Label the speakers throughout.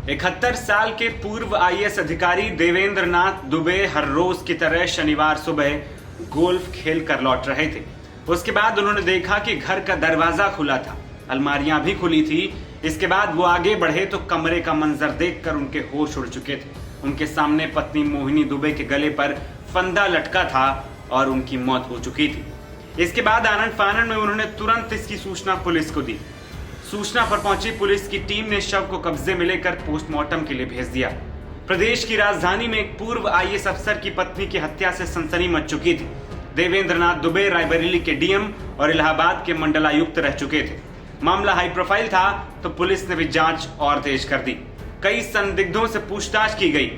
Speaker 1: 71 साल के पूर्व आईएएस अधिकारी देवेंद्र नाथ दुबे हर रोज की तरह शनिवार सुबह गोल्फ खेल कर लौट रहे थे। उसके बाद उन्होंने देखा कि घर का दरवाजा खुला था, अलमारियां भी खुली थी। इसके बाद वो आगे बढ़े तो कमरे का मंजर देखकर उनके होश उड़ चुके थे। उनके सामने पत्नी मोहिनी दुबे के गले पर फंदा लटका था और उनकी मौत हो चुकी थी। इसके बाद आनन फानन में उन्होंने तुरंत इसकी सूचना पुलिस को दी। सूचना पर पहुंची पुलिस की टीम ने शव को कब्जे में लेकर पोस्टमार्टम के लिए भेज दिया। प्रदेश की राजधानी में एक पूर्व आईएएस अफसर की पत्नी की हत्या से सनसनी मच चुकी थी। देवेंद्र नाथ दुबे रायबरेली के डीएम और इलाहाबाद के मंडलायुक्त रह चुके थे। मामला हाई प्रोफाइल था तो पुलिस ने भी जांच और तेज कर दी। कई संदिग्धों से पूछताछ की गई।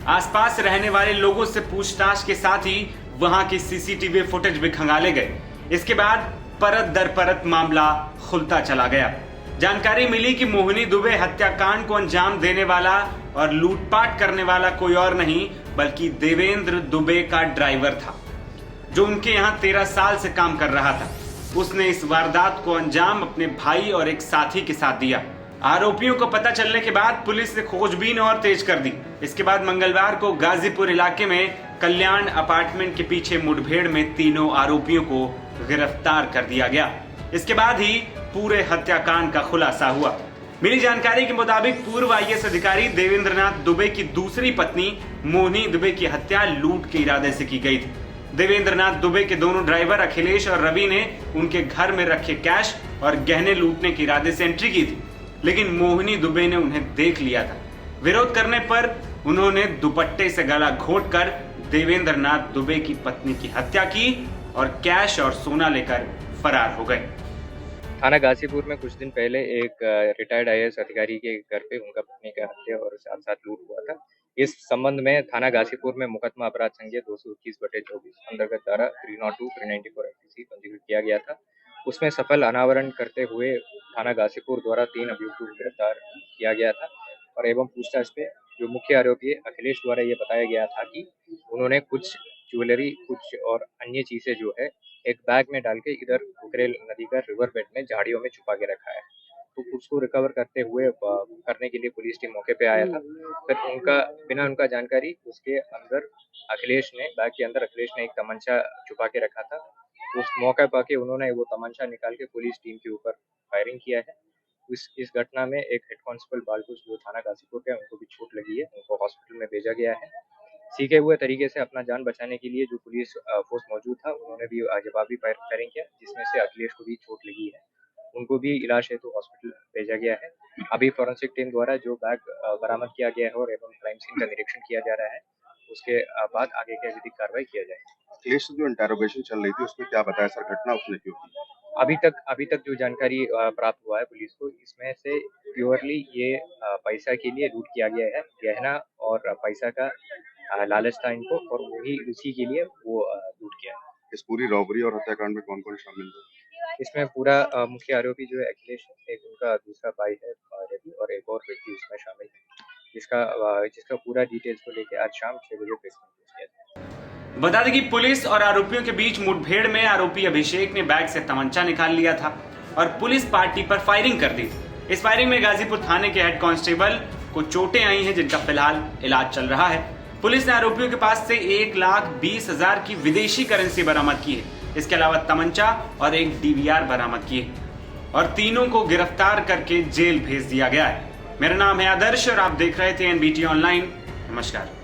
Speaker 1: आसपास रहने वाले लोगों से पूछताछ के साथ ही वहां की सीसीटीवी फुटेज भी खंगाले गए। इसके बाद परत दर परत मामला खुलता चला गया। जानकारी मिली कि मोहिनी दुबे हत्याकांड को अंजाम देने वाला और लूटपाट करने वाला कोई और नहीं बल्कि देवेंद्र दुबे का ड्राइवर था, जो उनके यहाँ 13 साल से काम कर रहा था। उसने इस वारदात को अंजाम अपने भाई और एक साथी के साथ दिया। आरोपियों को पता चलने के बाद पुलिस ने खोजबीन और तेज कर दी। इसके बाद मंगलवार को गाजीपुर इलाके में कल्याण अपार्टमेंट के पीछे मुठभेड़ में तीनों आरोपियों को गिरफ्तार कर दिया गया। इसके बाद ही पूरे हत्याकांड का खुलासा हुआ। मिली जानकारी के मुताबिक पूर्व आईएएस अधिकारी देवेंद्र नाथ दुबे की दूसरी पत्नी मोहिनी दुबे की हत्या लूट के इरादे से की गई थी। देवेंद्र नाथ दुबे के दोनों ड्राइवर अखिलेश और रवि ने उनके घर में रखे कैश और गहने लूटने के इरादे से एंट्री की थी, लेकिन मोहिनी दुबे ने उन्हें देख लिया था। विरोध करने पर उन्होंने दुपट्टे से गला घोंटकर देवेंद्र नाथ दुबे की पत्नी की हत्या की और कैश और सोना लेकर फरार हो गए।
Speaker 2: थाना गाजीपुर में कुछ दिन पहले एक रिटायर्ड आईएएस अधिकारी के घर पे उनका पत्नी का हत्या और साथ साथ लूट हुआ था। इस संबंध में थाना गाजीपुर में मुकदमा अपराध संख्या 221/24 अंतर्गत धारा 302, 394 IPC पंजीकृत किया गया था। उसमें सफल अनावरण करते हुए थाना गाजीपुर द्वारा 3 अभियुक्तों को गिरफ्तार किया गया था और एवं पूछताछ पे जो मुख्य आरोपी अखिलेश द्वारा ये बताया गया था कि उन्होंने कुछ ज्वेलरी, कुछ और अन्य चीजें जो है एक बैग में डाल के इधर उकरेल नदी का रिवर बेड में झाड़ियों में छुपा के रखा है। तो उसको रिकवर करने के लिए पुलिस टीम मौके पे आया था। फिर बिना उनका जानकारी उसके अंदर बैग के अंदर अखिलेश ने एक तमंचा छुपा के रखा था। उस मौके पाके उन्होंने वो तमंचा निकाल के पुलिस टीम के ऊपर फायरिंग किया है। इस घटना में एक हेड कांस्टेबल बालकुश जो थाना गाजीपुर के, उनको भी चोट लगी है, उनको हॉस्पिटल में भेजा गया है। सीखे हुए तरीके से अपना जान बचाने के लिए जो पुलिस फोर्स मौजूद था, उन्होंने भी जवाबी फायरिंग किया, जिसमें से अखिलेश को भी चोट लगी है। उनको भी इलाज हेतु हॉस्पिटल भेजा गया है। अभी फॉरेंसिक टीम द्वारा जो बैग बरामद किया गया है और एवं क्राइम सीन का निरीक्षण किया जा रहा है, उसके बाद आगे की विधिक कार्रवाई किया जाएगा।
Speaker 3: अखिलेश से जो इंटेरोगेशन चल रही थी उसमें क्या बताया सर, घटना उसने क्यों की?
Speaker 2: अभी तक जो जानकारी प्राप्त हुआ है पुलिस को, इसमें से प्योरली ये पैसा के लिए लूट किया गया है। गहना और पैसा का लालच था इनको और वही उसी के लिए वो लूट किया है।
Speaker 3: इस पूरी रॉबरी और हत्याकांड में कौन कौन शामिल थे?
Speaker 2: इसमें पूरा मुख्य आरोपी जो है अखिलेश, एक उनका दूसरा भाई है रवि और एक और व्यक्ति इसमें शामिल है, जिसका पूरा डिटेल्स को लेकर आज शाम 6 बजे प्रेस कॉन्फ्रेंस किया जाएगा।
Speaker 1: बता दें कि पुलिस और आरोपियों के बीच मुठभेड़ में आरोपी अभिषेक ने बैग से तमंचा निकाल लिया था और पुलिस पार्टी पर फायरिंग कर दी थी। इस फायरिंग में गाजीपुर थाने के हेड कांस्टेबल को चोटें आई हैं, जिनका फिलहाल इलाज चल रहा है। पुलिस ने आरोपियों के पास से 1,20,000 की विदेशी करेंसी बरामद की है। इसके अलावा तमंचा और एक DVR बरामद किए और तीनों को गिरफ्तार करके जेल भेज दिया गया है। मेरा नाम है आदर्श और आप देख रहे थे NBT ऑनलाइन। नमस्कार।